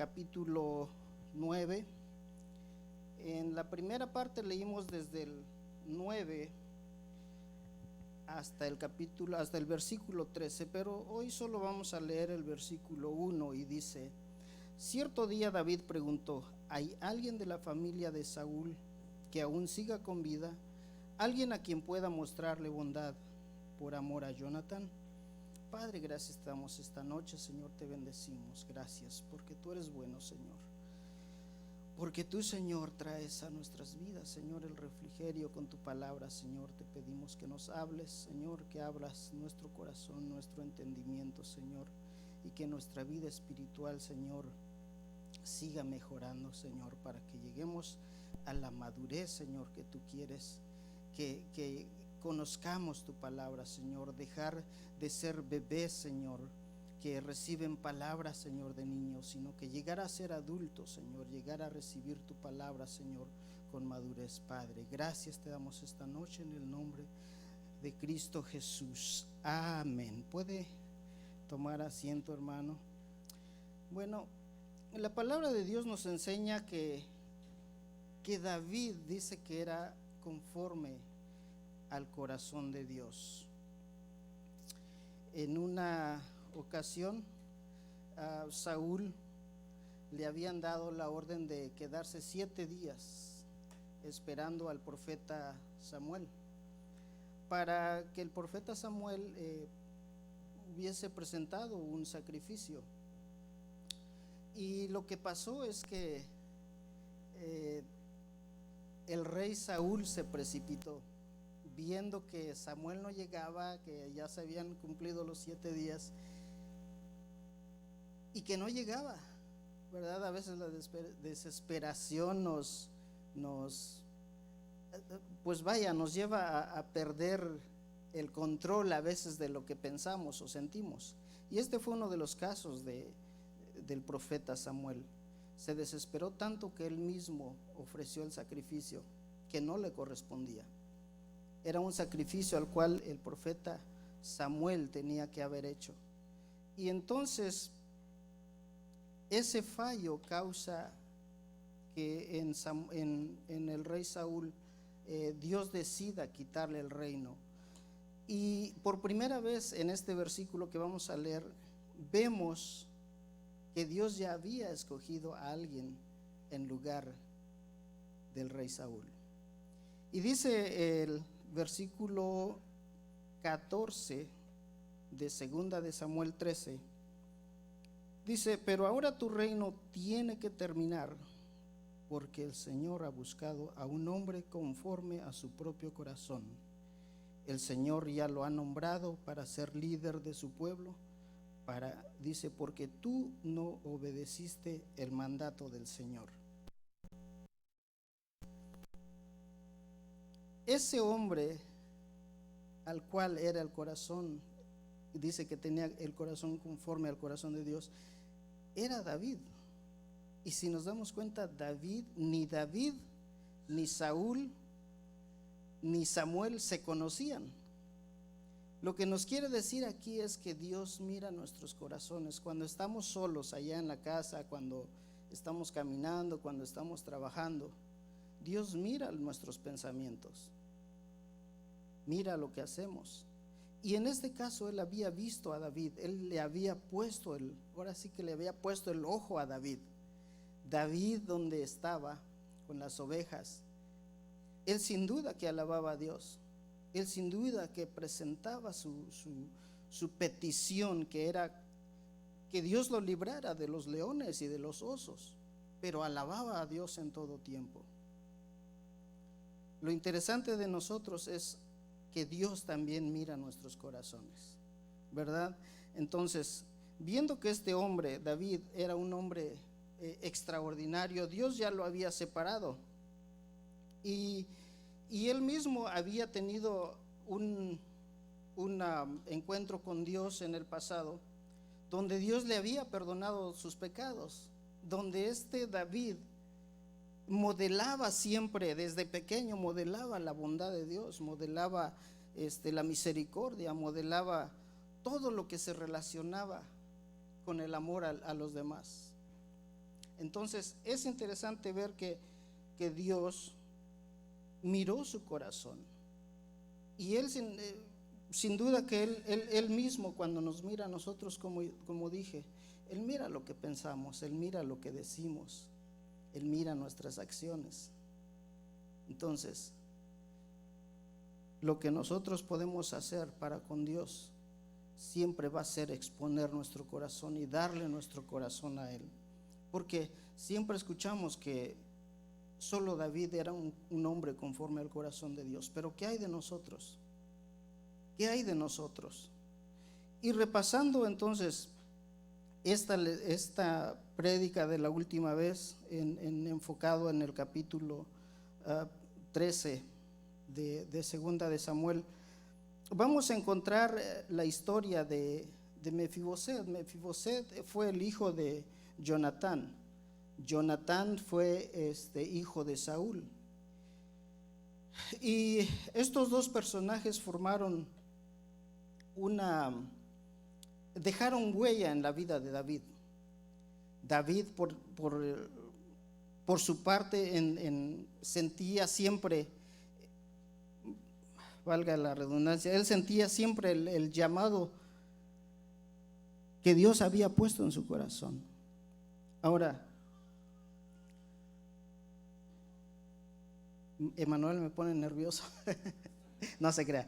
capítulo 9. En la primera parte leímos desde el 9 hasta el versículo 13, pero hoy solo vamos a leer el versículo 1 y dice: cierto día David preguntó: ¿hay alguien de la familia de Saúl que aún siga con vida? ¿Alguien a quien pueda mostrarle bondad por amor a Jonathan? Padre, gracias te damos esta noche, Señor, te bendecimos. Gracias porque tú eres bueno, Señor. Porque tú, Señor, traes a nuestras vidas, Señor, el refrigerio con tu palabra, Señor. Te pedimos que nos hables, Señor, que abras nuestro corazón, nuestro entendimiento, Señor, y que nuestra vida espiritual, Señor, siga mejorando, Señor, para que lleguemos a la madurez, Señor, que tú quieres, que conozcamos tu palabra, Señor, dejar de ser bebés, Señor, que reciben palabras, Señor, de niños, sino que llegar a ser adultos, Señor, llegar a recibir tu palabra, Señor, con madurez, Padre. Gracias te damos esta noche en el nombre de Cristo Jesús. Amén. ¿Puede tomar asiento, hermano? Bueno, la palabra de Dios nos enseña que David dice que era conforme al corazón de Dios. En una ocasión a Saúl le habían dado la orden de quedarse 7 días esperando al profeta Samuel, para que el profeta Samuel hubiese presentado un sacrificio. Y lo que pasó es que el rey Saúl se precipitó, viendo que Samuel no llegaba, que ya se habían cumplido los 7 días y que no llegaba, ¿verdad? A veces la desesperación nos lleva a perder el control a veces de lo que pensamos o sentimos. Y este fue uno de los casos del profeta Samuel. Se desesperó tanto que él mismo ofreció el sacrificio que no le correspondía. Era un sacrificio al cual el profeta Samuel tenía que haber hecho. Y entonces ese fallo causa que en el rey Saúl Dios decida quitarle el reino. Y por primera vez en este versículo que vamos a leer, vemos que Dios ya había escogido a alguien en lugar del rey Saúl. Y dice el versículo 14 de segunda de Samuel 13, dice: pero ahora tu reino tiene que terminar, porque el Señor ha buscado a un hombre conforme a su propio corazón. El Señor ya lo ha nombrado para ser líder de su pueblo, dice, porque tú no obedeciste el mandato del Señor. Ese hombre al cual era el corazón, dice que tenía el corazón conforme al corazón de Dios, era David. Y si nos damos cuenta, David, ni Saúl, ni Samuel se conocían. Lo que nos quiere decir aquí es que Dios mira nuestros corazones. Cuando estamos solos allá en la casa, cuando estamos caminando, cuando estamos trabajando, Dios mira nuestros pensamientos, mira lo que hacemos. Y en este caso él había visto a David, él le había puesto ahora sí que le había puesto el ojo a David. David, donde estaba con las ovejas, él sin duda que alababa a Dios, él sin duda que presentaba su petición, que era que Dios lo librara de los leones y de los osos, pero alababa a Dios en todo tiempo. Lo interesante de nosotros es que Dios también mira nuestros corazones, ¿verdad? Entonces, viendo que este hombre, David, era un hombre extraordinario, Dios ya lo había separado y él mismo había tenido un encuentro con Dios en el pasado, donde Dios le había perdonado sus pecados, donde David modelaba siempre, desde pequeño modelaba la bondad de Dios, modelaba la misericordia, modelaba todo lo que se relacionaba con el amor a los demás. Entonces es interesante ver que Dios miró su corazón. Y Él sin duda que él mismo, cuando nos mira a nosotros, como dije, Él mira lo que pensamos, Él mira lo que decimos, Él mira nuestras acciones. Entonces, lo que nosotros podemos hacer para con Dios siempre va a ser exponer nuestro corazón y darle nuestro corazón a Él. Porque siempre escuchamos que solo David era un hombre conforme al corazón de Dios. Pero ¿qué hay de nosotros? ¿Qué hay de nosotros? Y repasando entonces esta prédica de la última vez, enfocado en el capítulo 13 de Segunda de Samuel, vamos a encontrar la historia de Mefiboset. Mefiboset fue el hijo de Jonatán. Jonatán fue hijo de Saúl. Y estos dos personajes dejaron huella en la vida de David. David por su parte sentía siempre, valga la redundancia, él sentía siempre el llamado que Dios había puesto en su corazón. Ahora, Emanuel me pone nervioso. No se crea.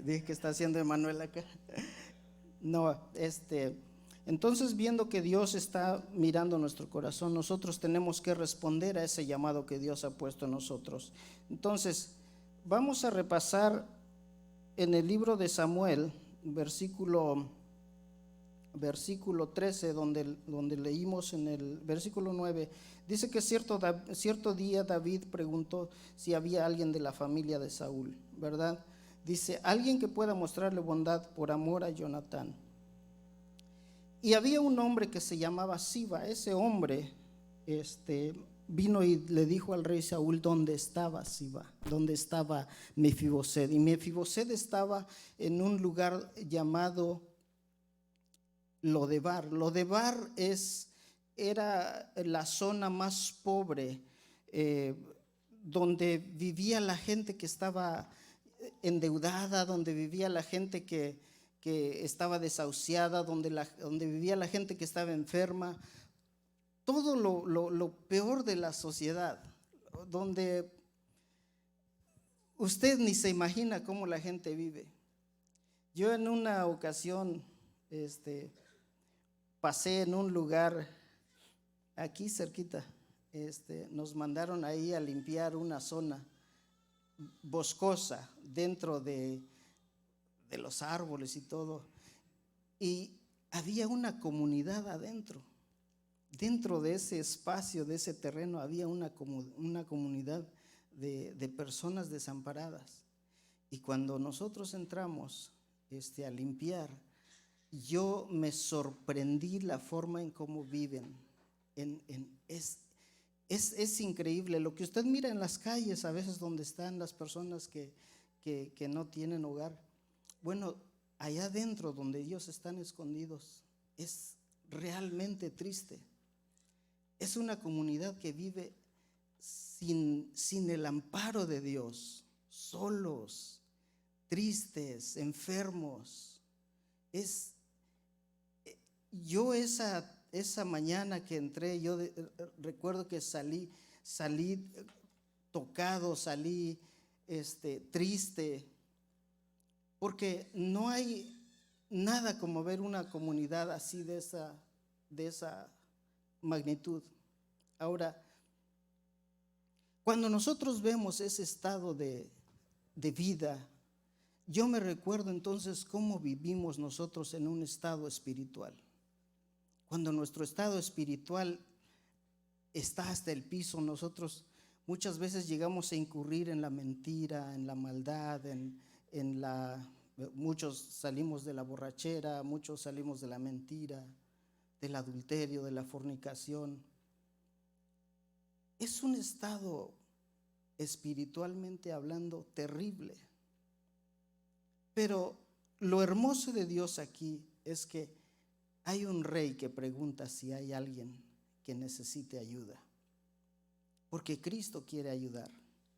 Dije que está haciendo Emanuel acá. No, entonces, viendo que Dios está mirando nuestro corazón, nosotros tenemos que responder a ese llamado que Dios ha puesto en nosotros. Entonces, vamos a repasar en el libro de Samuel, versículo 13, donde leímos en el versículo 9, dice que cierto día David preguntó si había alguien de la familia de Saúl, ¿verdad? Dice, alguien que pueda mostrarle bondad por amor a Jonatán. Y había un hombre que se llamaba Siba. Ese hombre vino y le dijo al rey Saúl dónde estaba Siba, dónde estaba Mefiboset. Y Mefiboset estaba en un lugar llamado Lodebar. Lodebar era la zona más pobre, donde vivía la gente que estaba endeudada, donde vivía la gente que estaba desahuciada, donde vivía la gente que estaba enferma, todo lo peor de la sociedad, donde usted ni se imagina cómo la gente vive. Yo en una ocasión pasé en un lugar aquí cerquita, nos mandaron ahí a limpiar una zona boscosa dentro de los árboles y todo, y había una comunidad adentro. Dentro de ese espacio, de ese terreno, había una comunidad de personas desamparadas. Y cuando nosotros entramos a limpiar, yo me sorprendí la forma en cómo viven. Es increíble lo que usted mira en las calles a veces, donde están las personas que no tienen hogar. Bueno, allá adentro donde ellos están escondidos es realmente triste. Es una comunidad que vive sin el amparo de Dios, solos, tristes, enfermos. Yo esa mañana que entré, yo recuerdo que salí tocado, salí triste, porque no hay nada como ver una comunidad así de esa magnitud. Ahora, cuando nosotros vemos ese estado de vida, yo me recuerdo entonces cómo vivimos nosotros en un estado espiritual. Cuando nuestro estado espiritual está hasta el piso, nosotros muchas veces llegamos a incurrir en la mentira, en la maldad, muchos salimos de la borrachera, muchos salimos de la mentira, del adulterio, de la fornicación. Es un estado espiritualmente hablando terrible. Pero lo hermoso de Dios aquí es que hay un rey que pregunta si hay alguien que necesite ayuda. Porque Cristo quiere ayudar.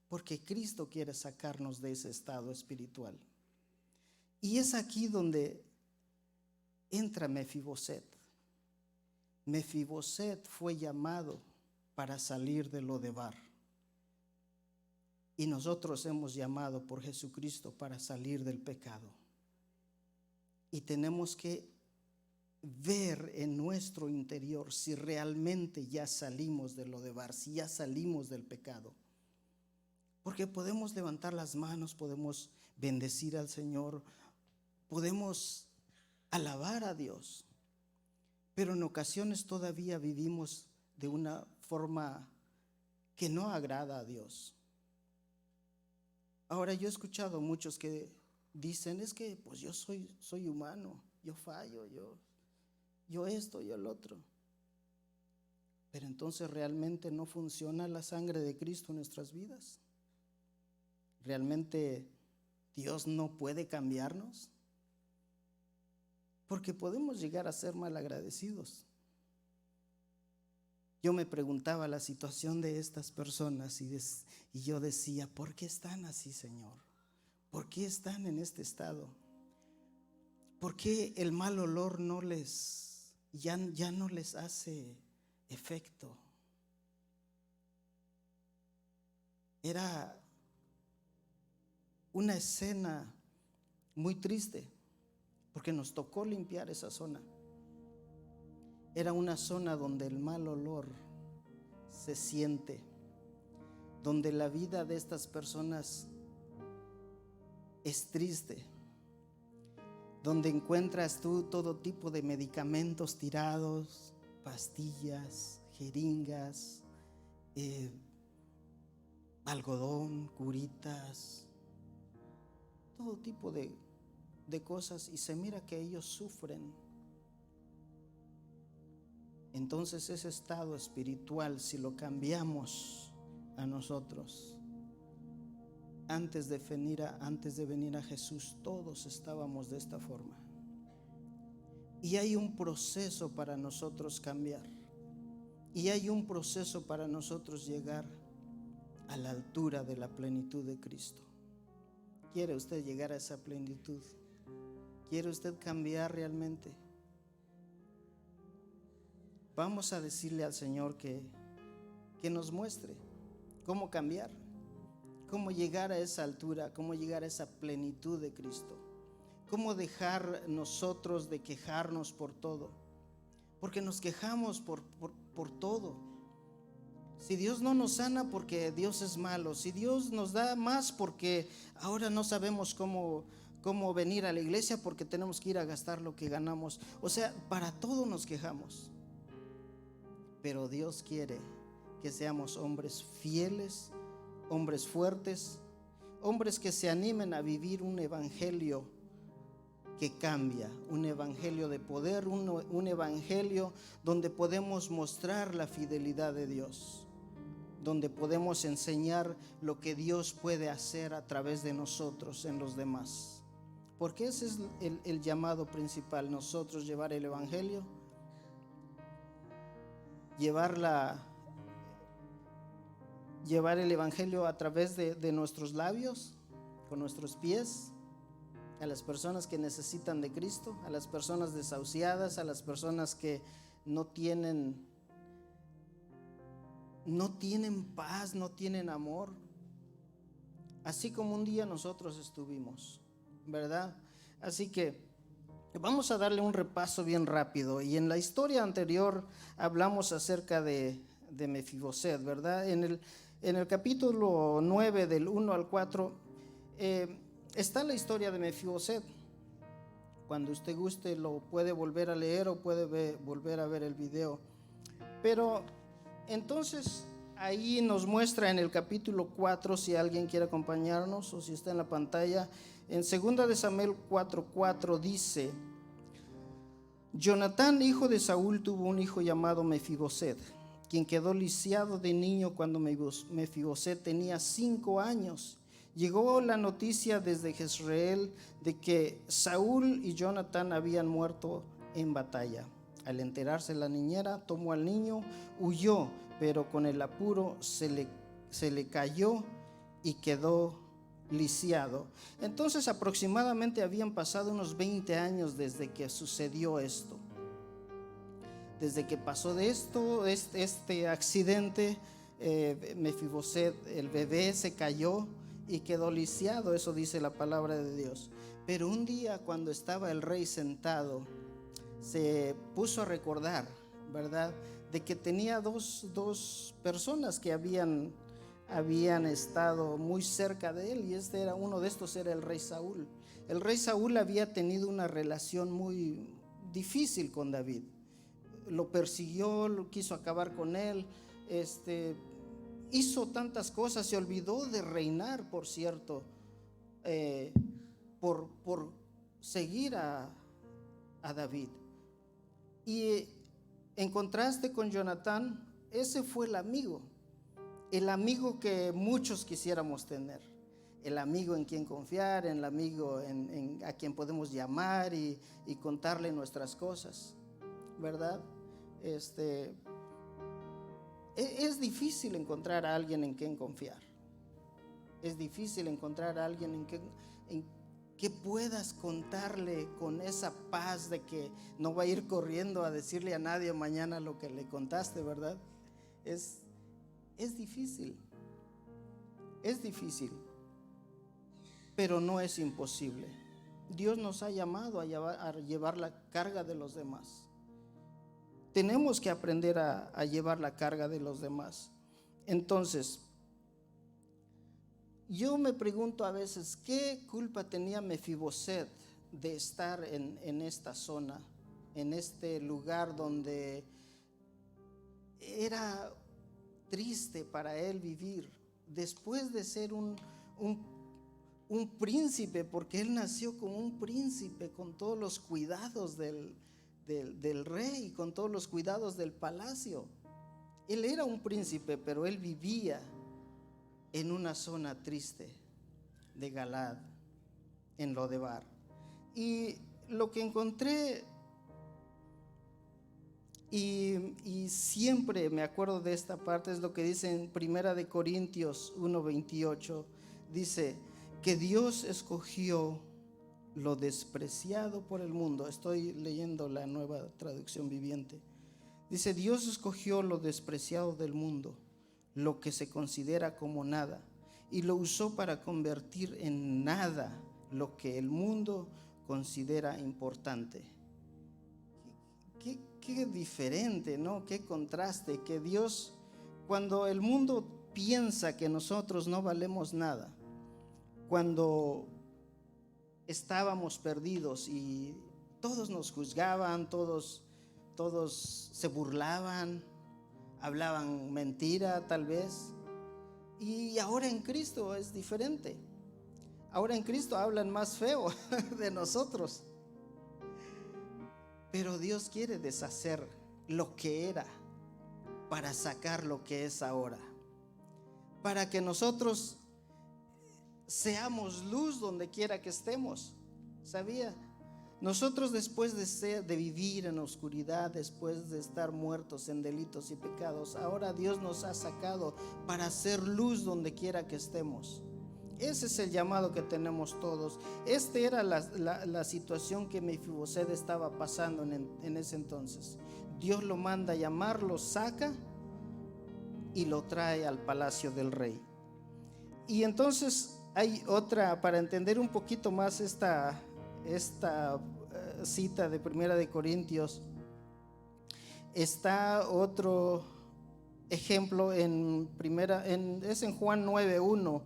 Porque Cristo quiere sacarnos de ese estado espiritual. Y es aquí donde entra Mefiboset. Mefiboset fue llamado para salir de Lodebar. Y nosotros hemos llamado por Jesucristo para salir del pecado. Y tenemos que ver en nuestro interior si realmente ya salimos de Lodebar, si ya salimos del pecado. Porque podemos levantar las manos, podemos bendecir al Señor, podemos alabar a Dios, pero en ocasiones todavía vivimos de una forma que no agrada a Dios. Ahora, yo he escuchado muchos que dicen, es que pues yo soy humano, yo fallo, yo esto, yo el otro. Pero entonces realmente no funciona la sangre de Cristo en nuestras vidas. ¿Realmente Dios no puede cambiarnos? Porque podemos llegar a ser malagradecidos. Yo me preguntaba la situación de estas personas y yo decía, ¿por qué están así, Señor? ¿Por qué están en este estado? ¿Por qué el mal olor ya no les hace efecto? Era una escena muy triste porque nos tocó limpiar esa zona. Era una zona donde el mal olor se siente, donde la vida de estas personas es triste, donde encuentras tú todo tipo de medicamentos tirados, pastillas, jeringas, algodón, curitas, todo tipo de cosas, y se mira que ellos sufren. Entonces ese estado espiritual, si lo cambiamos a nosotros, antes de venir a Jesús, todos estábamos de esta forma. Y hay un proceso para nosotros cambiar. Y hay un proceso para nosotros llegar a la altura de la plenitud de Cristo. ¿Quiere usted llegar a esa plenitud? ¿Quiere usted cambiar realmente? Vamos a decirle al Señor que nos muestre cómo cambiar, cómo llegar a esa altura, cómo llegar a esa plenitud de Cristo, cómo dejar nosotros de quejarnos por todo, porque nos quejamos por todo. Si Dios no nos sana porque Dios es malo, si Dios nos da más porque ahora no sabemos cómo venir a la iglesia porque tenemos que ir a gastar lo que ganamos, o sea, para todo nos quejamos. Pero Dios quiere que seamos hombres fieles, hombres fuertes, hombres que se animen a vivir un evangelio que cambia, un evangelio de poder, un evangelio donde podemos mostrar la fidelidad de Dios, donde podemos enseñar lo que Dios puede hacer a través de nosotros en los demás. Porque ese es el llamado principal, nosotros llevar el evangelio, llevar el evangelio a través de nuestros labios, con nuestros pies, a las personas que necesitan de Cristo, a las personas desahuciadas, a las personas que no tienen paz, no tienen amor, así como un día nosotros estuvimos, ¿verdad? Así que vamos a darle un repaso bien rápido. Y en la historia anterior hablamos acerca de Mefiboset, ¿verdad? En el capítulo 9 del 1 al 4 está la historia de Mefiboset. Cuando usted guste lo puede volver a leer o puede volver a ver el video. Pero entonces ahí nos muestra en el capítulo 4, si alguien quiere acompañarnos o si está en la pantalla, en 2 de Samuel 4:4 dice: Jonatán, hijo de Saúl, tuvo un hijo llamado Mefiboset, quien quedó lisiado de niño cuando Mefiboset tenía 5 años. Llegó la noticia desde Jezreel de que Saúl y Jonatán habían muerto en batalla. Al enterarse la niñera, tomó al niño, huyó, pero con el apuro se le cayó y quedó lisiado. Entonces aproximadamente habían pasado unos 20 años desde que sucedió esto. Desde que pasó de esto, este accidente, Mefiboset, el bebé, se cayó y quedó lisiado. Eso dice la palabra de Dios. Pero un día, cuando estaba el rey sentado, se puso a recordar, ¿verdad?, de que tenía dos personas que habían estado muy cerca de él, y uno de estos era el rey Saúl. El rey Saúl había tenido una relación muy difícil con David. Lo persiguió, lo quiso acabar con él, hizo tantas cosas, se olvidó de reinar, por cierto, por seguir a David. Y en contraste con Jonatán, ese fue el amigo que muchos quisiéramos tener, el amigo en quien confiar, el amigo a quien podemos llamar y contarle nuestras cosas, ¿verdad? Es difícil encontrar a alguien en quien confiar. Es difícil encontrar a alguien en que puedas contarle con esa paz de que no va a ir corriendo a decirle a nadie mañana lo que le contaste, ¿verdad? Es difícil. Es difícil, pero no es imposible. Dios nos ha llamado a llevar la carga de los demás. Tenemos que aprender a llevar la carga de los demás. Entonces, yo me pregunto a veces, ¿qué culpa tenía Mefiboset de estar en esta zona, en este lugar donde era triste para él vivir, después de ser un príncipe, porque él nació como un príncipe, con todos los cuidados del rey, con todos los cuidados del palacio? Él era un príncipe, pero él vivía en una zona triste de Galaad, en Lodebar. Y lo que encontré, y siempre me acuerdo de esta parte, es lo que dice en 1 Corintios 1:28. Dice que Dios escogió lo despreciado por el mundo. Estoy leyendo la Nueva Traducción Viviente. Dice: Dios escogió lo despreciado del mundo, lo que se considera como nada, y lo usó para convertir en nada lo que el mundo considera importante. Qué diferente, ¿no? Qué contraste, que Dios, cuando el mundo piensa que nosotros no valemos nada, cuando estábamos perdidos y todos nos juzgaban, todos se burlaban, hablaban mentira tal vez, y ahora en Cristo es diferente. Ahora en Cristo hablan más feo de nosotros. Pero Dios quiere deshacer lo que era para sacar lo que es ahora, para que nosotros seamos luz donde quiera que estemos. ¿Sabía? Nosotros, después de vivir en oscuridad, después de estar muertos en delitos y pecados, ahora Dios nos ha sacado para hacer luz donde quiera que estemos. Ese es el llamado que tenemos todos. Era la situación que Mefiboset estaba pasando en ese entonces. Dios lo manda a llamar, lo saca y lo trae al palacio del rey. Y entonces hay otra, para entender un poquito más esta cita de 1 Corintios, está otro ejemplo es en Juan 9:1,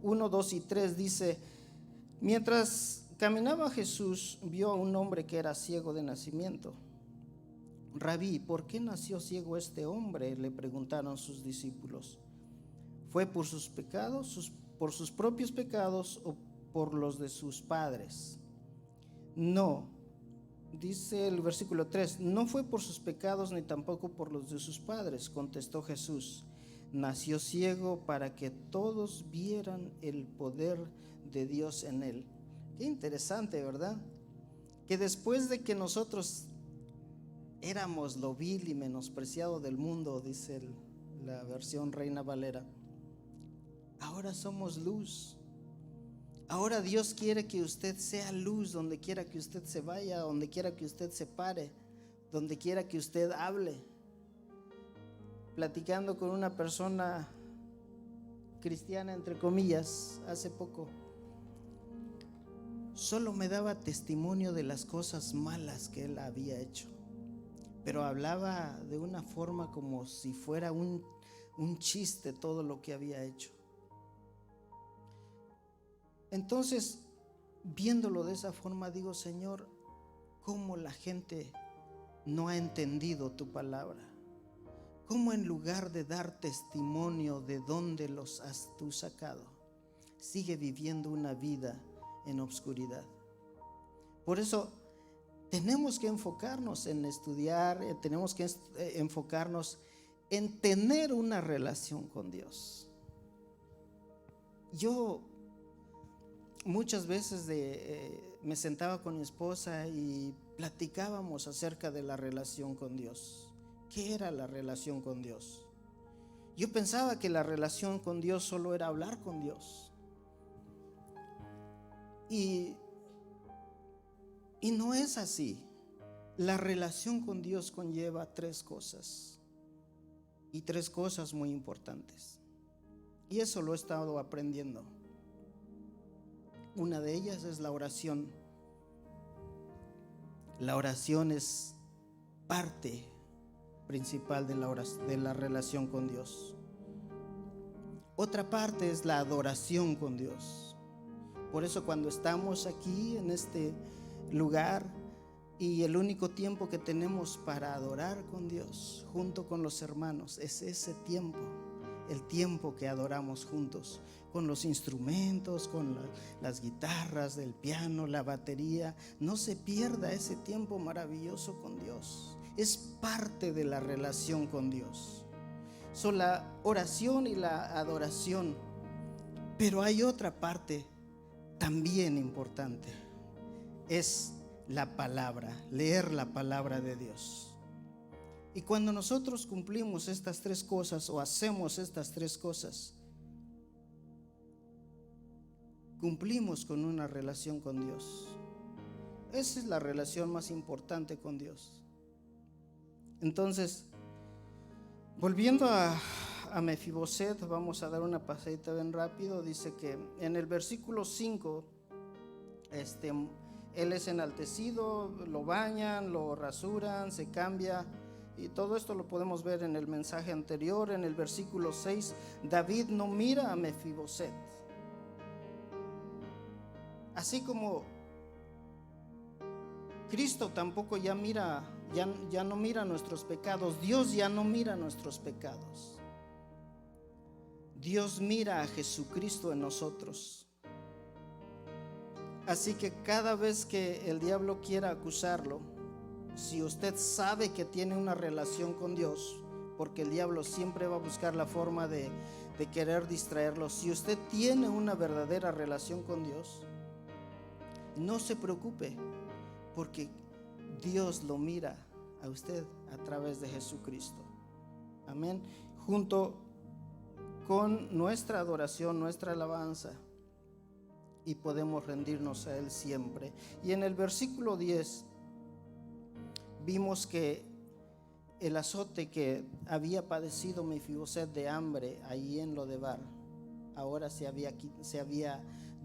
1, 2 y 3. Dice: mientras caminaba Jesús, vio a un hombre que era ciego de nacimiento. Rabí, ¿por qué nació ciego este hombre?, le preguntaron sus discípulos. ¿Fue por sus pecados, por sus propios pecados, o por los de sus padres? No, dice el versículo 3, no fue por sus pecados ni tampoco por los de sus padres, contestó Jesús. Nació ciego para que todos vieran el poder de Dios en él. Qué interesante, ¿verdad? Que después de que nosotros éramos lo vil y menospreciado del mundo, dice la versión Reina Valera. Ahora somos luz. Ahora Dios quiere que usted sea luz donde quiera que usted se vaya, donde quiera que usted se pare, donde quiera que usted hable. Platicando con una persona cristiana, entre comillas, hace poco, solo me daba testimonio de las cosas malas que él había hecho, pero hablaba de una forma como si fuera un chiste todo lo que había hecho. Entonces, viéndolo de esa forma, digo, Señor, ¿cómo la gente no ha entendido tu palabra? ¿Cómo en lugar de dar testimonio de dónde los has tú sacado, sigue viviendo una vida en obscuridad? Por eso tenemos que enfocarnos en estudiar, tenemos que enfocarnos en tener una relación con Dios. Yo muchas veces me sentaba con mi esposa y platicábamos acerca de la relación con Dios. ¿Qué era la relación con Dios? Yo pensaba que la relación con Dios solo era hablar con Dios. Y no es así. La relación con Dios conlleva 3 cosas. Y 3 cosas muy importantes. Y eso lo he estado aprendiendo. Una de ellas es la oración. La oración es parte principal de la relación con Dios. Otra parte es la adoración con Dios. Por eso cuando estamos aquí en este lugar y el único tiempo que tenemos para adorar con Dios junto con los hermanos es ese tiempo, el tiempo que adoramos juntos con los instrumentos, con las guitarras, el piano, la batería. No se pierda ese tiempo maravilloso con Dios. Es parte de la relación con Dios. Son la oración y la adoración. Pero hay otra parte también importante. Es la palabra, leer la palabra de Dios. Y cuando nosotros cumplimos estas 3 cosas o hacemos estas 3 cosas, cumplimos con una relación con Dios. Esa es la relación más importante con Dios. Entonces, volviendo a Mefiboset, vamos a dar una pasadita bien rápido. Dice que en el versículo 5, él es enaltecido, lo bañan, lo rasuran, se cambia. Y todo esto lo podemos ver en el mensaje anterior. En el versículo 6, David no mira a Mefiboset. Así como Cristo tampoco ya no mira nuestros pecados. Dios ya no mira nuestros pecados. Dios mira a Jesucristo en nosotros. Así que cada vez que el diablo quiera acusarlo, si usted sabe que tiene una relación con Dios, porque el diablo siempre va a buscar la forma de querer distraerlo. Si usted tiene una verdadera relación con Dios, no se preocupe, porque Dios lo mira a usted a través de Jesucristo. Amén. Junto con nuestra adoración, nuestra alabanza, y podemos rendirnos a Él siempre. Y en el versículo 10 vimos que el azote que había padecido Mefiboset de hambre allí en Lodebar, ahora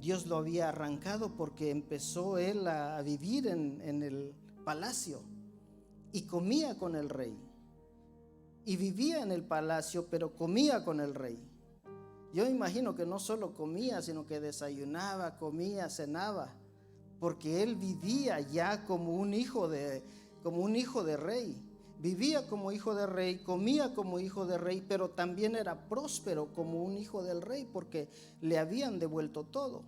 Dios lo había arrancado, porque empezó él a vivir en el palacio y comía con el rey. Y vivía en el palacio, pero comía con el rey. Yo imagino que no solo comía, sino que desayunaba, comía, cenaba, porque él vivía ya como un hijo de rey. Vivía como hijo de rey, comía como hijo de rey, pero también era próspero como un hijo del rey, porque le habían devuelto todo.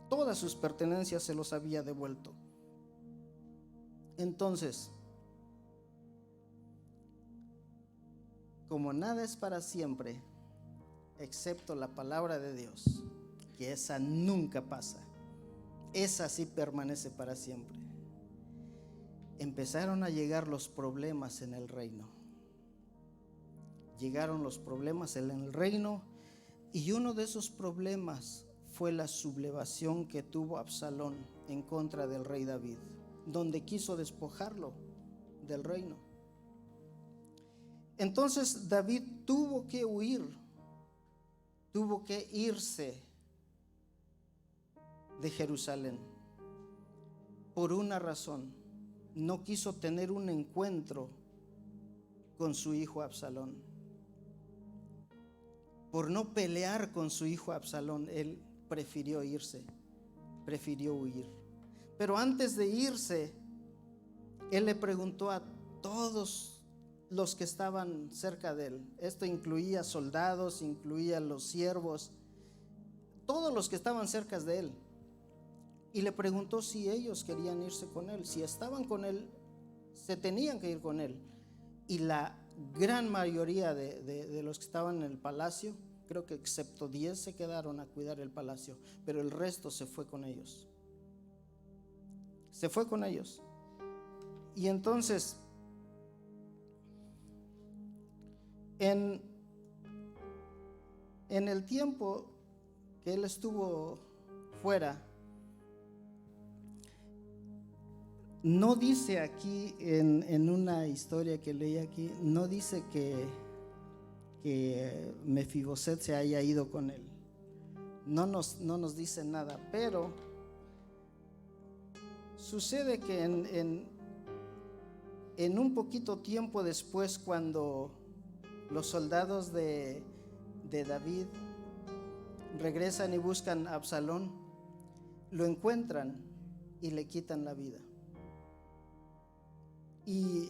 Todas sus pertenencias se los había devuelto. Entonces, como nada es para siempre, excepto la palabra de Dios, que esa nunca pasa, esa sí permanece para siempre. empezaron a llegar los problemas en el reino. Llegaron los problemas en el reino, y uno de esos problemas fue la sublevación que tuvo Absalón en contra del rey David, donde quiso despojarlo del reino. Entonces David tuvo que huir, tuvo que irse de Jerusalén por una razón. No quiso tener un encuentro con su hijo Absalón. Por no pelear con su hijo Absalón, él prefirió irse, prefirió huir. Pero antes de irse, él le preguntó a todos los que estaban cerca de él. Esto incluía soldados, incluía los siervos, todos los que estaban cerca de él. Y le preguntó si ellos querían irse con él. Si estaban con él, se tenían que ir con él. Y la gran mayoría de los que estaban en el palacio, creo que excepto 10 se quedaron a cuidar el palacio, pero el resto se fue con ellos. Se fue con ellos. Y entonces, en el tiempo que él estuvo fuera, no dice aquí en una historia que leí aquí, no dice que Mefiboset se haya ido con él. No nos dice nada, pero sucede que en un poquito tiempo después, cuando los soldados de David regresan y buscan a Absalón, lo encuentran y le quitan la vida. Y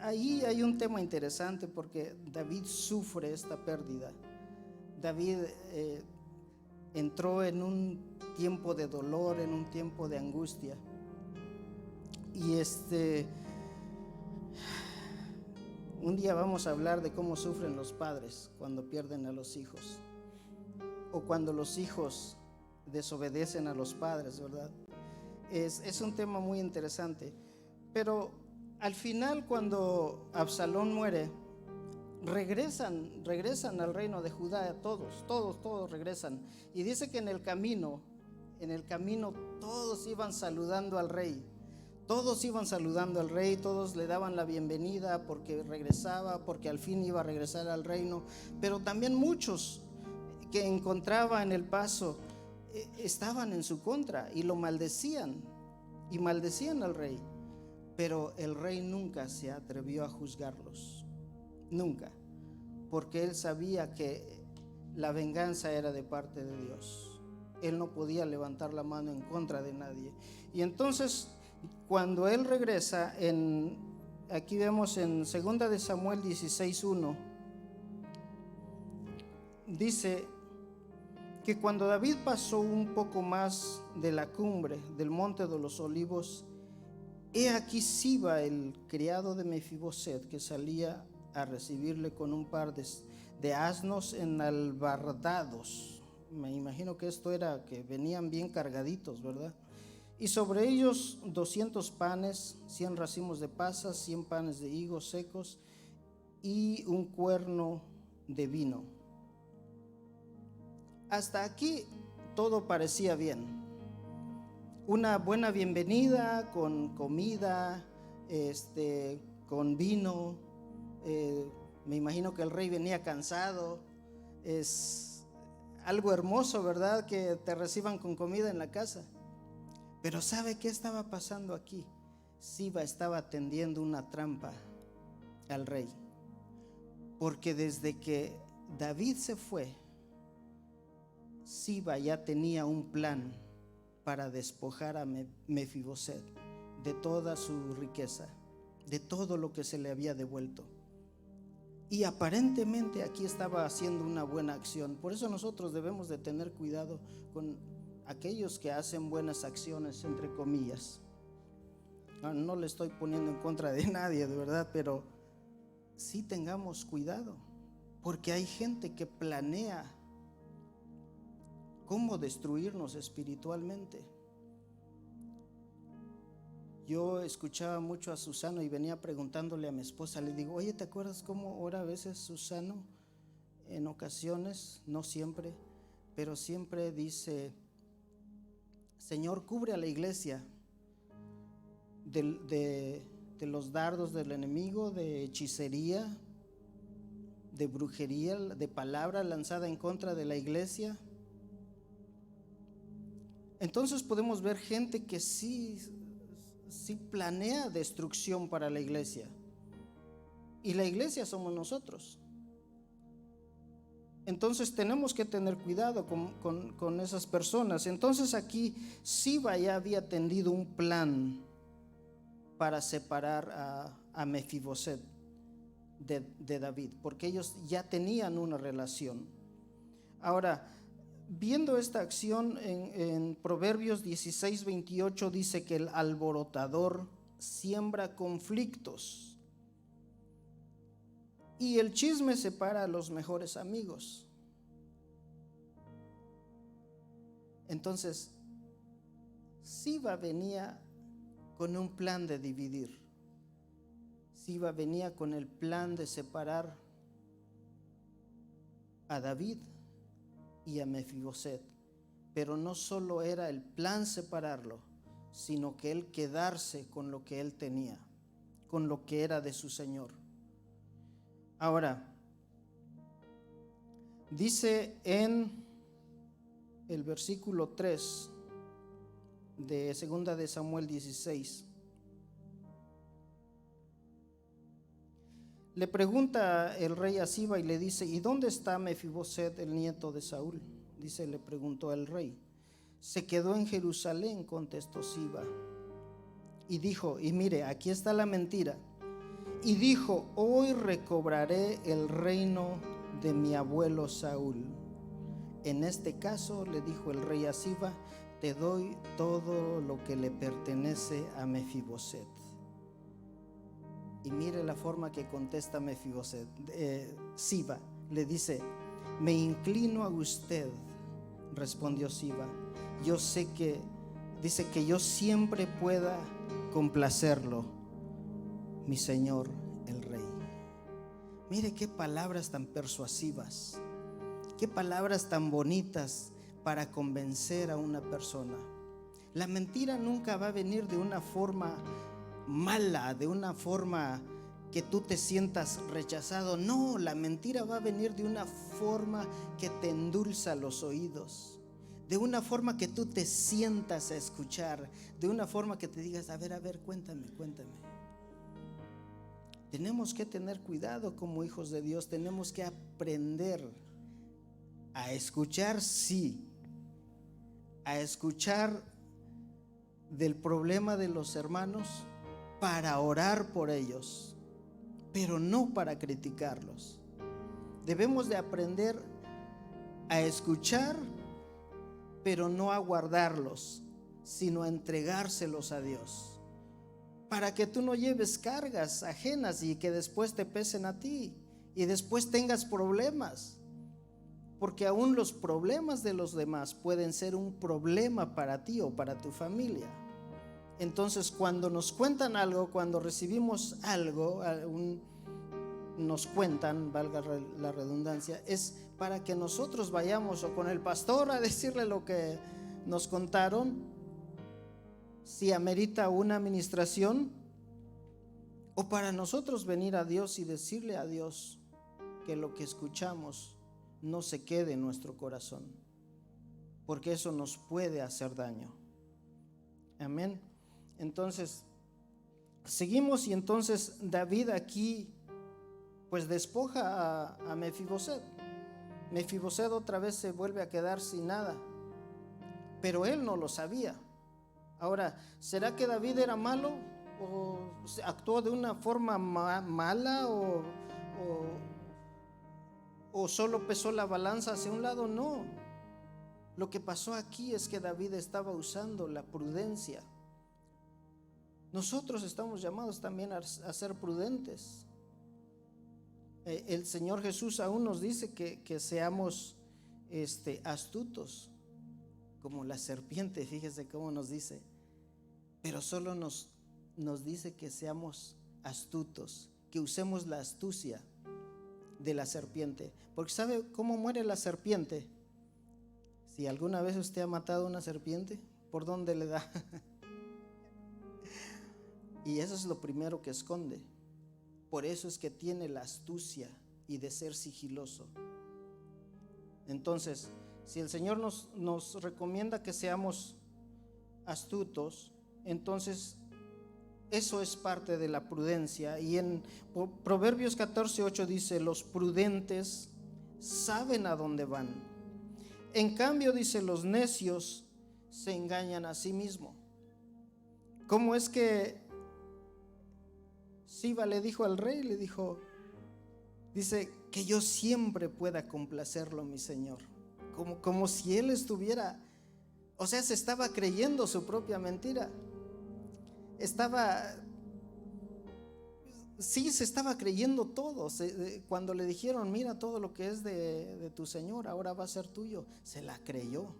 ahí hay un tema interesante, porque David sufre esta pérdida. David entró en un tiempo de dolor, en un tiempo de angustia. Y un día vamos a hablar de cómo sufren los padres cuando pierden a los hijos, o cuando los hijos desobedecen a los padres, ¿verdad? Es un tema muy interesante. Pero al final, cuando Absalón muere, regresan al reino de Judá, todos regresan. Y dice que en el camino todos iban saludando al rey. Todos iban saludando al rey, todos le daban la bienvenida porque regresaba, porque al fin iba a regresar al reino. Pero también muchos que encontraba en el paso estaban en su contra y lo maldecían, y maldecían al rey. Pero el rey nunca se atrevió a juzgarlos, nunca, porque él sabía que la venganza era de parte de Dios. Él no podía levantar la mano en contra de nadie. Y entonces, cuando él regresa, aquí vemos en 2 de Samuel 16:1, dice que cuando David pasó un poco más de la cumbre del monte de los olivos, he aquí Siba, el criado de Mefiboset, que salía a recibirle con un par de asnos enalbardados. Me imagino que esto era que venían bien cargaditos, ¿verdad? Y sobre ellos 200 panes, 100 racimos de pasas, 100 panes de higos secos y un cuerno de vino. Hasta aquí todo parecía bien. Una buena bienvenida con comida, con vino. Me imagino que el rey venía cansado. Es algo hermoso, ¿verdad? Que te reciban con comida en la casa. Pero ¿sabe qué estaba pasando aquí? Siba estaba tendiendo una trampa al rey. Porque desde que David se fue, Siba ya tenía un plan para despojar a Mefiboset de toda su riqueza, de todo lo que se le había devuelto. Y aparentemente aquí estaba haciendo una buena acción. Por eso nosotros debemos de tener cuidado con aquellos que hacen buenas acciones, entre comillas. No le estoy poniendo en contra de nadie, de verdad, pero sí tengamos cuidado, porque hay gente que planea cómo destruirnos espiritualmente. Yo escuchaba mucho a Susano y venía preguntándole a mi esposa, le digo, oye, ¿te acuerdas cómo ora a veces Susano? En ocasiones, no siempre, pero siempre dice, Señor, cubre a la iglesia de los dardos del enemigo, de hechicería, de brujería, de palabra lanzada en contra de la iglesia. Entonces podemos ver gente que sí planea destrucción para la iglesia. Y la iglesia somos nosotros. Entonces tenemos que tener cuidado con esas personas. Entonces aquí Siba ya había tendido un plan para separar a Mefiboset de David, porque ellos ya tenían una relación. Ahora, viendo esta acción en Proverbios 16:28 dice que el alborotador siembra conflictos y el chisme separa a los mejores amigos. Entonces, Siba venía con un plan de dividir. Siba venía con el plan de separar a David y a Mefiboset, pero no solo era el plan separarlo, sino que él quedarse con lo que él tenía, con lo que era de su señor. Ahora, dice en el versículo 3 de 2 de Samuel 16, le pregunta el rey a Siba y le dice, ¿y dónde está Mefiboset, el nieto de Saúl? Dice, le preguntó el rey. Se quedó en Jerusalén, contestó Siba. Y dijo, y mire, aquí está la mentira. Y dijo, hoy recobraré el reino de mi abuelo Saúl. En este caso, le dijo el rey a Siba, te doy todo lo que le pertenece a Mefiboset. Y mire la forma que contesta Mefiboset. Siba le dice, me inclino a usted, respondió Siba. Yo sé que, dice que yo siempre pueda complacerlo, mi señor el rey. Mire qué palabras tan persuasivas, qué palabras tan bonitas para convencer a una persona. La mentira nunca va a venir de una forma mala, de una forma que tú te sientas rechazado. No, la mentira va a venir de una forma que te endulza los oídos, de una forma que tú te sientas a escuchar, de una forma que te digas, a ver, cuéntame. Tenemos que tener cuidado como hijos de Dios, tenemos que aprender a escuchar, sí, a escuchar del problema de los hermanos para orar por ellos, pero no para criticarlos. Debemos de aprender a escuchar, pero no a guardarlos, sino a entregárselos a Dios, para que tú no lleves cargas ajenas y que después te pesen a ti y después tengas problemas, porque aún los problemas de los demás pueden ser un problema para ti o para tu familia. Entonces, cuando nos cuentan algo, cuando recibimos algo, nos cuentan, valga la redundancia, es para que nosotros vayamos o con el pastor a decirle lo que nos contaron, si amerita una administración, o para nosotros venir a Dios y decirle a Dios que lo que escuchamos no se quede en nuestro corazón, porque eso nos puede hacer daño. Amén. Entonces, seguimos y entonces David aquí pues despoja a Mefiboset. Mefiboset otra vez se vuelve a quedar sin nada, pero él no lo sabía. Ahora, ¿será que David era malo o actuó de una forma mala o solo pesó la balanza hacia un lado? No. Lo que pasó aquí es que David estaba usando la prudencia. Nosotros estamos llamados también a ser prudentes. El Señor Jesús aún nos dice que seamos astutos como la serpiente. Fíjese cómo nos dice, pero solo nos nos dice que seamos astutos, que usemos la astucia de la serpiente. Porque ¿sabe cómo muere la serpiente? Si alguna vez usted ha matado una serpiente, ¿por dónde le da? Y eso es lo primero que esconde. Por eso es que tiene la astucia y de ser sigiloso. Entonces, si el Señor nos recomienda que seamos astutos, entonces eso es parte de la prudencia. Y en Proverbios 14:8 dice: los prudentes saben a dónde van. En cambio, dice, los necios se engañan a sí mismos. ¿Cómo es que Siba le dijo al rey? Le dijo, dice, que yo siempre pueda complacerlo, mi señor. Como si él estuviera, o sea, se estaba creyendo su propia mentira. Se estaba creyendo todo. Cuando le dijeron, mira, todo lo que es de tu señor ahora va a ser tuyo, se la creyó.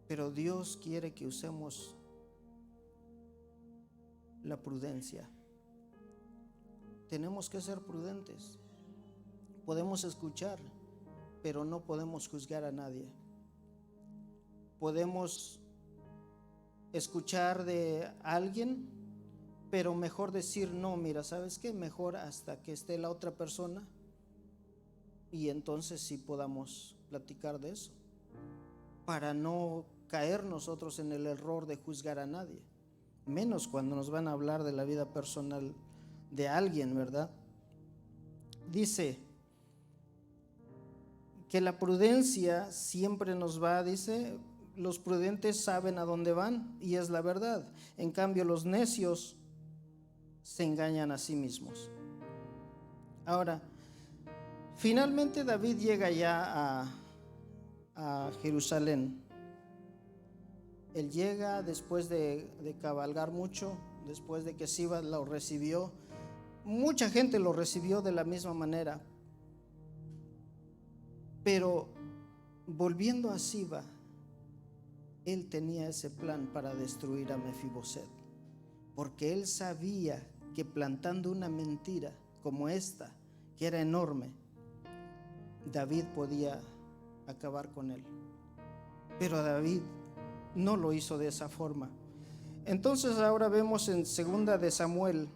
Pero Dios quiere que usemos la prudencia. Tenemos que ser prudentes. Podemos escuchar, pero no podemos juzgar a nadie. Podemos escuchar de alguien, pero mejor decir, no, mira, ¿sabes qué? Mejor hasta que esté la otra persona, y entonces sí podamos platicar de eso, para no caer nosotros en el error de juzgar a nadie, menos cuando nos van a hablar de la vida personal de alguien, ¿verdad? Dice que la prudencia siempre nos va, dice, los prudentes saben a dónde van, y es la verdad. En cambio, los necios se engañan a sí mismos. Ahora, finalmente David llega ya a Jerusalén. Él llega después de cabalgar mucho, después de que Siba lo recibió. Mucha gente lo recibió de la misma manera. Pero volviendo a Siba, él tenía ese plan para destruir a Mefiboset, porque él sabía que plantando una mentira como esta, que era enorme, David podía acabar con él. Pero David no lo hizo de esa forma. Entonces ahora vemos en 2 de Samuel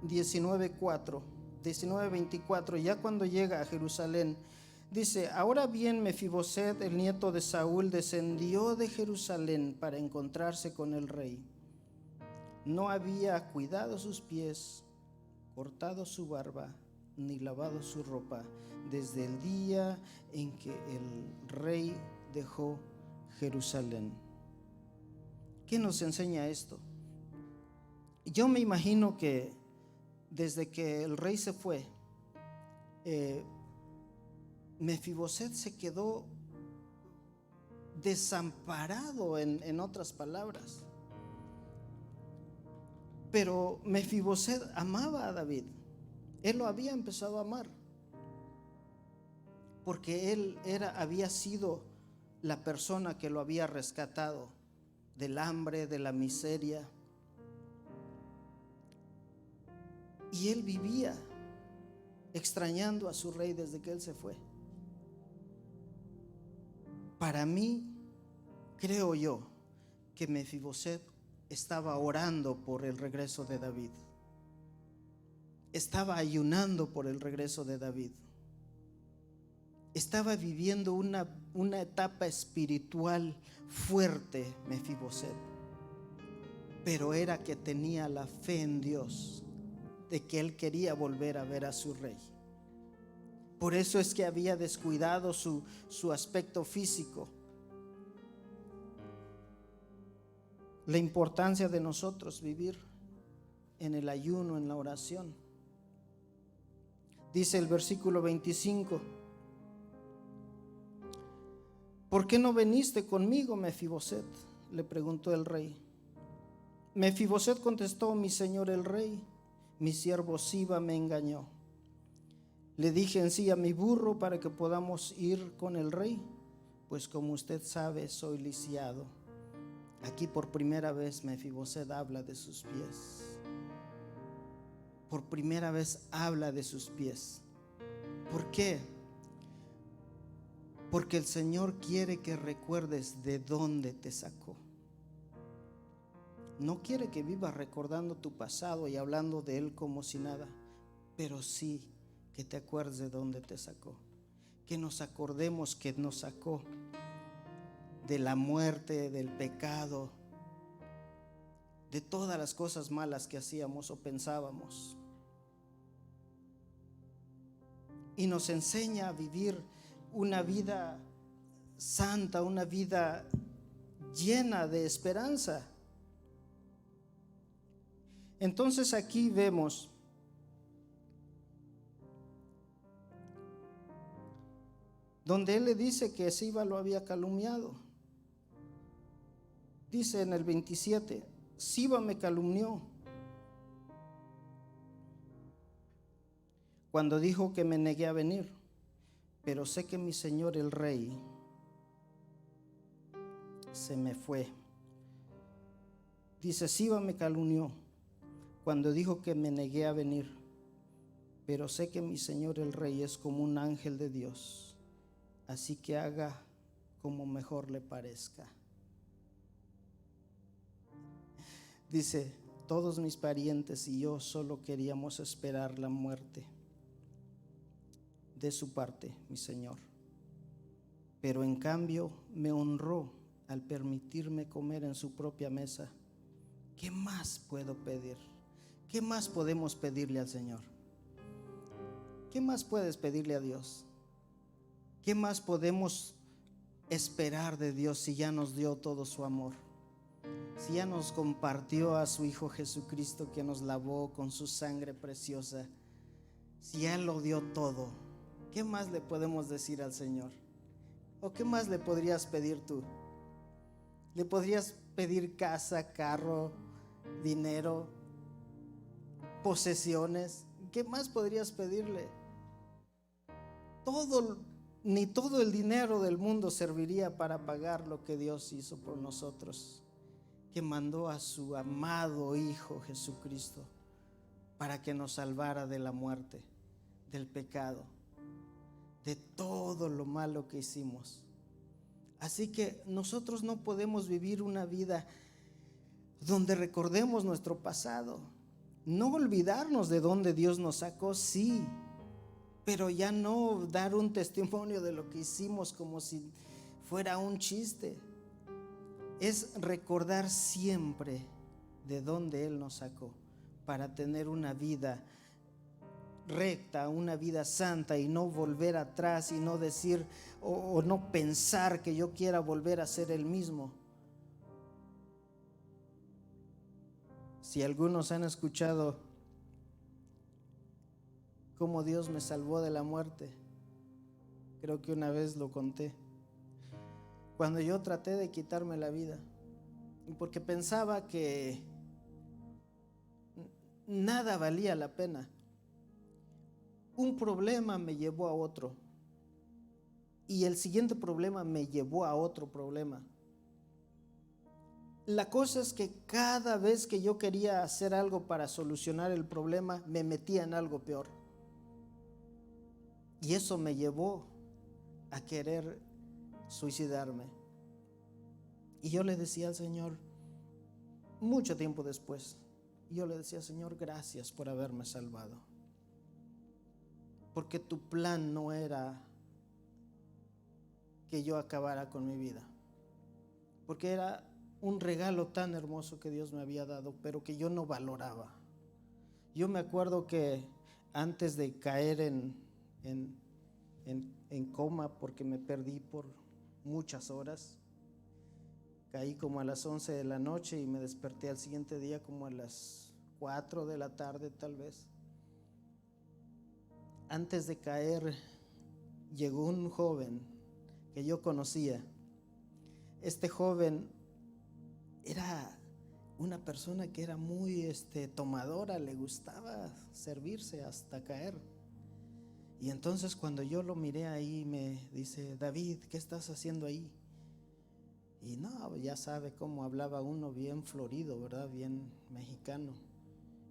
19:24, ya cuando llega a Jerusalén, dice: ahora bien, Mefiboset, el nieto de Saúl, descendió de Jerusalén para encontrarse con el rey. No había cuidado sus pies, cortado su barba, ni lavado su ropa, desde el día en que el rey dejó Jerusalén. ¿Qué nos enseña esto? Yo me imagino que desde que el rey se fue, Mefiboset se quedó desamparado, en otras palabras. Pero Mefiboset amaba a David. Él lo había empezado a amar, porque él había sido la persona que lo había rescatado del hambre, de la miseria. Y él vivía extrañando a su rey desde que él se fue. Para mí, creo yo, que Mefiboset estaba orando por el regreso de David. Estaba ayunando por el regreso de David. Estaba viviendo una etapa espiritual fuerte, Mefiboset. Pero era que tenía la fe en Dios, de que él quería volver a ver a su rey. Por eso es que había descuidado su aspecto físico. La importancia de nosotros vivir en el ayuno, en la oración. Dice el versículo 25: ¿por qué no viniste conmigo, Mefiboset?, le preguntó el rey. Mefiboset contestó: mi señor el rey, mi siervo Siba me engañó. Le dije en sí a mi burro para que podamos ir con el rey, pues como usted sabe, soy lisiado. Aquí por primera vez Mefiboset habla de sus pies. Por primera vez habla de sus pies. ¿Por qué? Porque el Señor quiere que recuerdes de dónde te sacó. No quiere que vivas recordando tu pasado y hablando de Él como si nada, pero sí que te acuerdes de dónde te sacó. Que nos acordemos que nos sacó de la muerte, del pecado, de todas las cosas malas que hacíamos o pensábamos. Y nos enseña a vivir una vida santa, una vida llena de esperanza. Entonces aquí vemos donde él le dice que Siba lo había calumniado. Dice en el 27, Siba me calumnió cuando dijo que me negué a venir, pero sé que mi señor el rey se me fue. Dice, Siba me calumnió cuando dijo que me negué a venir, pero sé que mi señor el rey es como un ángel de Dios, así que haga como mejor le parezca. Dice, todos mis parientes y yo solo queríamos esperar la muerte de su parte, mi señor, pero en cambio me honró al permitirme comer en su propia mesa. ¿Qué más puedo pedir? ¿Qué más podemos pedirle al Señor? ¿Qué más puedes pedirle a Dios? ¿Qué más podemos esperar de Dios si ya nos dio todo su amor? Si ya nos compartió a su Hijo Jesucristo, que nos lavó con su sangre preciosa, si ya lo dio todo, ¿qué más le podemos decir al Señor? ¿O qué más le podrías pedir tú? ¿Le podrías pedir casa, carro, dinero, posesiones? ¿Qué más podrías pedirle? Ni todo el dinero del mundo serviría para pagar lo que Dios hizo por nosotros, que mandó a su amado Hijo Jesucristo para que nos salvara de la muerte, del pecado, de todo lo malo que hicimos. Así que nosotros no podemos vivir una vida donde recordemos nuestro pasado. No olvidarnos de dónde Dios nos sacó, sí, pero ya no dar un testimonio de lo que hicimos como si fuera un chiste. Es recordar siempre de dónde Él nos sacó para tener una vida recta, una vida santa, y no volver atrás y no decir o no pensar que yo quiera volver a ser el mismo. Si algunos han escuchado cómo Dios me salvó de la muerte, creo que una vez lo conté, cuando yo traté de quitarme la vida, porque pensaba que nada valía la pena. Un problema me llevó a otro, y el siguiente problema me llevó a otro problema. La cosa es que cada vez que yo quería hacer algo para solucionar el problema, me metía en algo peor. Y eso me llevó a querer suicidarme. Y yo le decía al Señor, mucho tiempo después, yo le decía, Señor, gracias por haberme salvado. Porque tu plan no era que yo acabara con mi vida. Porque era un regalo tan hermoso que Dios me había dado, pero que yo no valoraba. Yo me acuerdo que antes de caer en coma, porque me perdí por muchas horas, caí como a las 11 de la noche y me desperté al siguiente día como a las 4 de la tarde tal vez. Antes de caer llegó un joven que yo conocía. Este joven era una persona que era muy tomadora, le gustaba servirse hasta caer. Y entonces cuando yo lo miré ahí, me dice, David, ¿qué estás haciendo ahí? Y no, ya sabe cómo hablaba uno, bien florido, ¿verdad? Bien mexicano.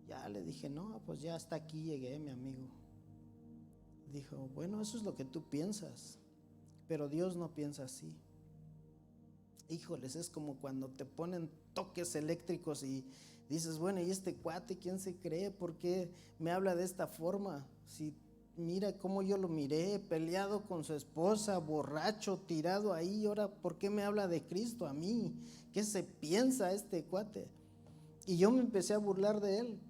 Ya le dije, no, pues ya hasta aquí llegué, mi amigo. Dijo, bueno, eso es lo que tú piensas, pero Dios no piensa así. Híjoles, es como cuando te ponen toques eléctricos y dices, bueno, ¿y este cuate quién se cree? ¿Por qué me habla de esta forma? Si mira cómo yo lo miré, peleado con su esposa, borracho, tirado ahí, ahora ¿por qué me habla de Cristo a mí? ¿Qué se piensa este cuate? Y yo me empecé a burlar de él.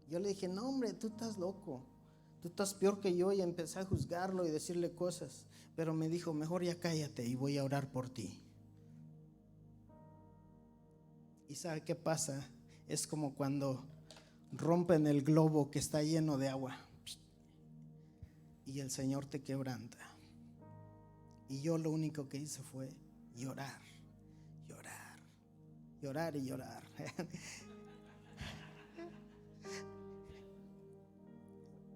Yo le dije, no hombre, tú estás loco, tú estás peor que yo, y empecé a juzgarlo y decirle cosas. Pero me dijo, mejor ya cállate y voy a orar por ti. ¿Y sabe qué pasa? Es como cuando rompen el globo que está lleno de agua y el Señor te quebranta. Y yo lo único que hice fue llorar, llorar, llorar y llorar.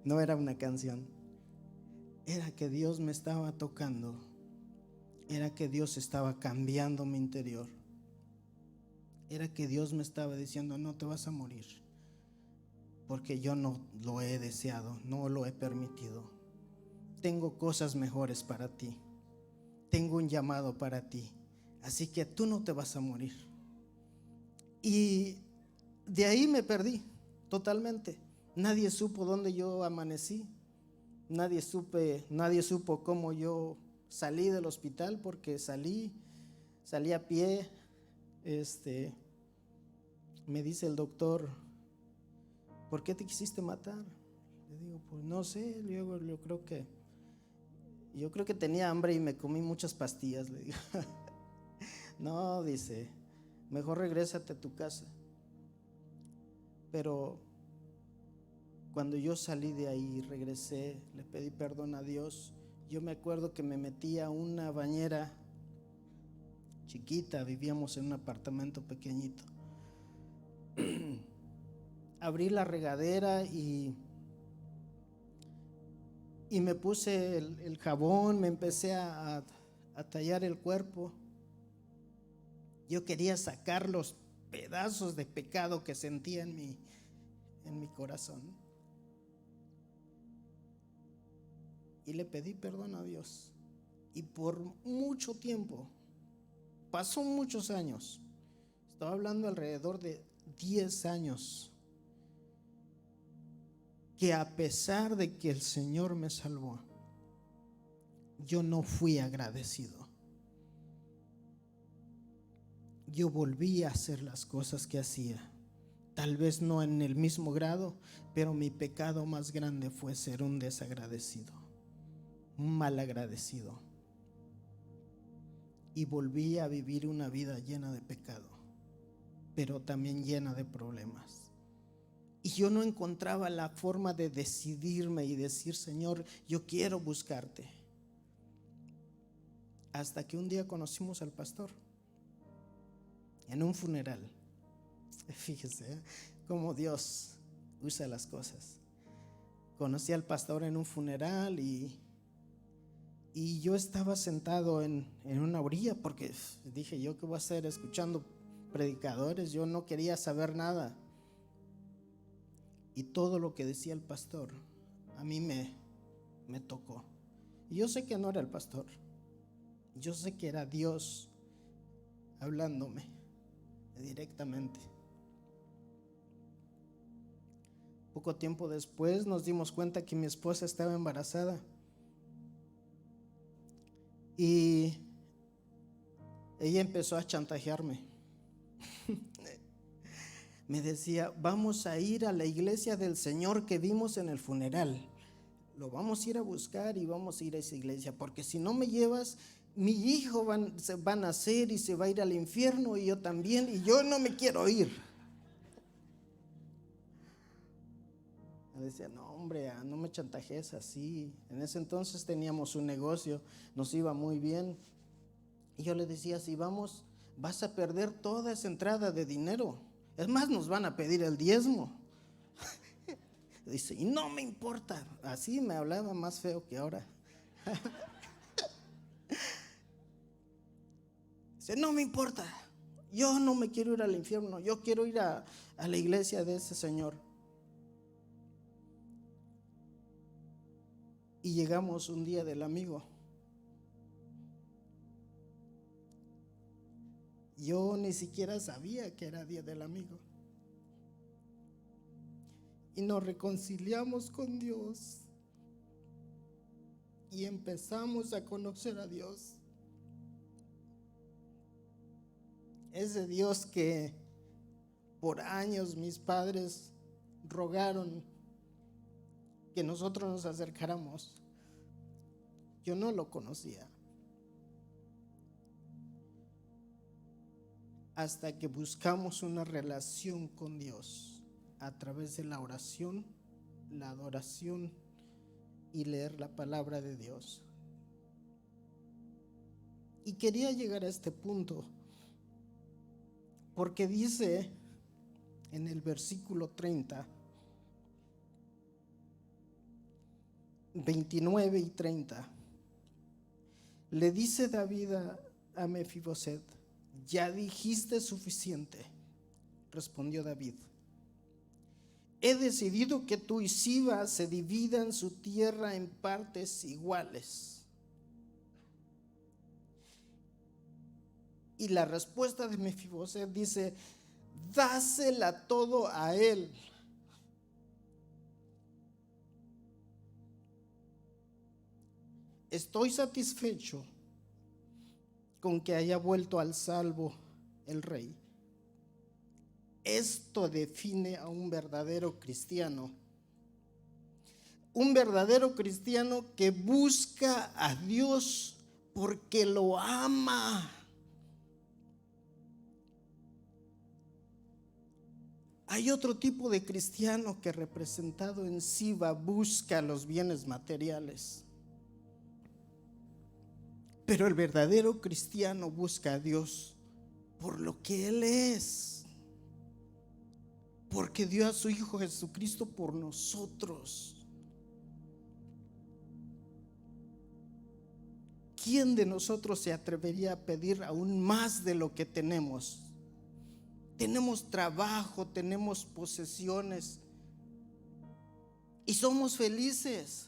No era una canción, era que Dios me estaba tocando, era que Dios estaba cambiando mi interior, era que Dios me estaba diciendo, no te vas a morir, porque yo no lo he deseado, no lo he permitido. Tengo cosas mejores para ti, tengo un llamado para ti, así que tú no te vas a morir. Y de ahí me perdí totalmente. Nadie supo dónde yo amanecí, nadie supo cómo yo salí del hospital, porque salí a pie. Me dice el doctor, ¿por qué te quisiste matar? Le digo, pues no sé, yo creo que tenía hambre y me comí muchas pastillas, le digo. No, dice, mejor regrésate a tu casa. Pero cuando yo salí de ahí, regresé, le pedí perdón a Dios. Yo me acuerdo que me metí a una bañera chiquita, vivíamos en un apartamento pequeñito. Abrí la regadera y me puse el jabón, me empecé a tallar el cuerpo. Yo quería sacar los pedazos de pecado que sentía en mi corazón. Y le pedí perdón a Dios. Y por mucho tiempo, pasó muchos años, estaba hablando alrededor de 10 años, que a pesar de que el Señor me salvó, yo no fui agradecido. Yo volví a hacer las cosas que hacía, tal vez no en el mismo grado, pero mi pecado más grande fue ser un desagradecido, un malagradecido. Y volví a vivir una vida llena de pecado, pero también llena de problemas. Y yo no encontraba la forma de decidirme y decir, Señor, yo quiero buscarte. Hasta que un día conocimos al pastor en un funeral. Fíjese cómo Dios usa las cosas. Conocí al pastor en un funeral y yo estaba sentado en una orilla, porque dije, ¿yo qué voy a hacer escuchando predicadores? Yo no quería saber nada. Y todo lo que decía el pastor a mí me tocó. Y yo sé que no era el pastor, yo sé que era Dios hablándome directamente. Poco tiempo después nos dimos cuenta que mi esposa estaba embarazada. Y ella empezó a chantajearme. Me decía, vamos a ir a la iglesia del Señor que vimos en el funeral. Lo vamos a ir a buscar y vamos a ir a esa iglesia, porque si no me llevas, mi hijo va a nacer y se va a ir al infierno, y yo también, y yo no me quiero ir. Me decía, no hombre, no me chantajees así. En ese entonces teníamos un negocio, nos iba muy bien. Y yo le decía, si vamos, vas a perder toda esa entrada de dinero. Es más, nos van a pedir el diezmo. Dice, y no me importa. Así me hablaba, más feo que ahora. Dice, no me importa, yo no me quiero ir al infierno, yo quiero ir a la iglesia de ese señor. Y llegamos un día del amigo. Yo ni siquiera sabía que era día del amigo. Y nos reconciliamos con Dios. Y empezamos a conocer a Dios. Ese Dios que por años mis padres rogaron que nosotros nos acercáramos. Yo no lo conocía. Hasta que buscamos una relación con Dios a través de la oración, la adoración y leer la palabra de Dios. Y quería llegar a este punto porque dice en el versículo 30, 29 y 30, le dice David a Mefiboset, ya dijiste suficiente. Respondió David, he decidido que tú y Siba se dividan su tierra en partes iguales. Y la respuesta de Mefiboset dice, dásela todo a él. Estoy satisfecho con que haya vuelto al salvo el rey. Esto define a un verdadero cristiano. Un verdadero cristiano que busca a Dios porque lo ama. Hay otro tipo de cristiano que, representado en Siba, busca los bienes materiales. Pero el verdadero cristiano busca a Dios por lo que Él es, porque dio a su Hijo Jesucristo por nosotros. ¿Quién de nosotros se atrevería a pedir aún más de lo que tenemos? Tenemos trabajo, tenemos posesiones y somos felices.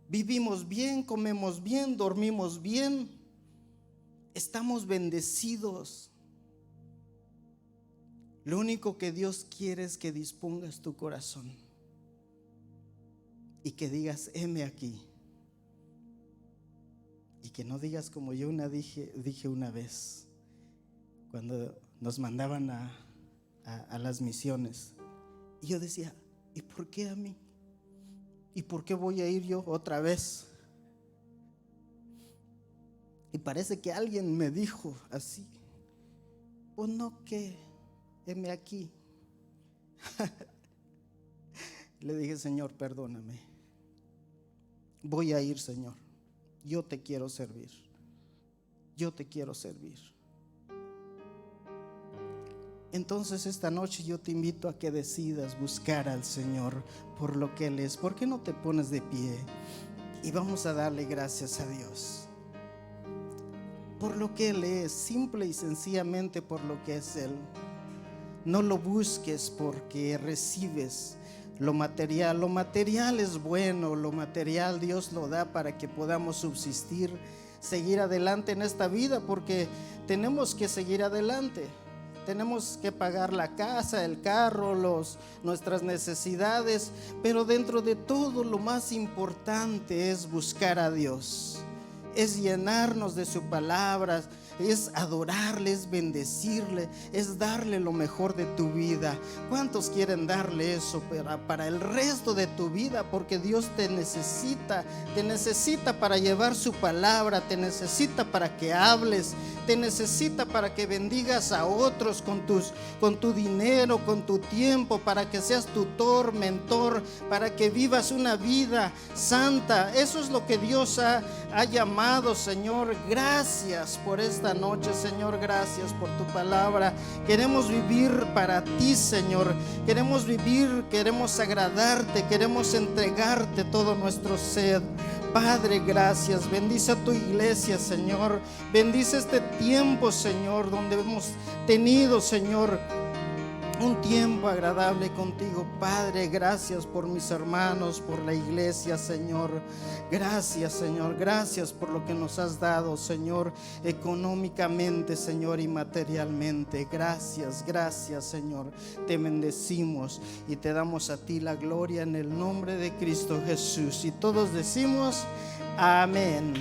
Vivimos bien, comemos bien, dormimos bien, estamos bendecidos. Lo único que Dios quiere es que dispongas tu corazón y que digas, heme aquí. Y que no digas como yo dije una vez, cuando nos mandaban a las misiones. Y yo decía, ¿y por qué a mí? ¿Y por qué voy a ir yo otra vez? Y parece que alguien me dijo así, pues no, que heme aquí. Le dije, Señor, perdóname. Voy a ir, Señor. Yo te quiero servir. Yo te quiero servir. Entonces esta noche yo te invito a que decidas buscar al Señor por lo que Él es. ¿Por qué no te pones de pie? Y vamos a darle gracias a Dios por lo que Él es, simple y sencillamente por lo que es Él. No lo busques porque recibes lo material. Lo material es bueno, lo material Dios lo da para que podamos subsistir, seguir adelante en esta vida, porque tenemos que seguir adelante. Tenemos que pagar la casa, el carro, nuestras necesidades, pero dentro de todo lo más importante es buscar a Dios, es llenarnos de su palabra, es adorarle, es bendecirle, es darle lo mejor de tu vida. ¿Cuántos quieren darle eso para el resto de tu vida? Porque Dios te necesita para llevar su palabra, te necesita para que hables, te necesita para que bendigas a otros con tu dinero, con tu tiempo, para que seas tutor, mentor, para que vivas una vida santa. Eso es lo que Dios ha llamado, Señor. Gracias por esta noche, Señor. Gracias por tu palabra. Queremos vivir para ti, Señor. Queremos vivir, queremos agradarte, queremos entregarte todo nuestro ser. Padre, gracias. Bendice a tu iglesia, Señor. Bendice este tiempo, Señor, donde hemos tenido, Señor, un tiempo agradable contigo. Padre, gracias por mis hermanos, por la iglesia, Señor. Gracias, Señor. Gracias por lo que nos has dado, Señor, económicamente, Señor, y materialmente. Gracias, gracias, Señor. Te bendecimos y te damos a ti la gloria en el nombre de Cristo Jesús. Y todos decimos amén.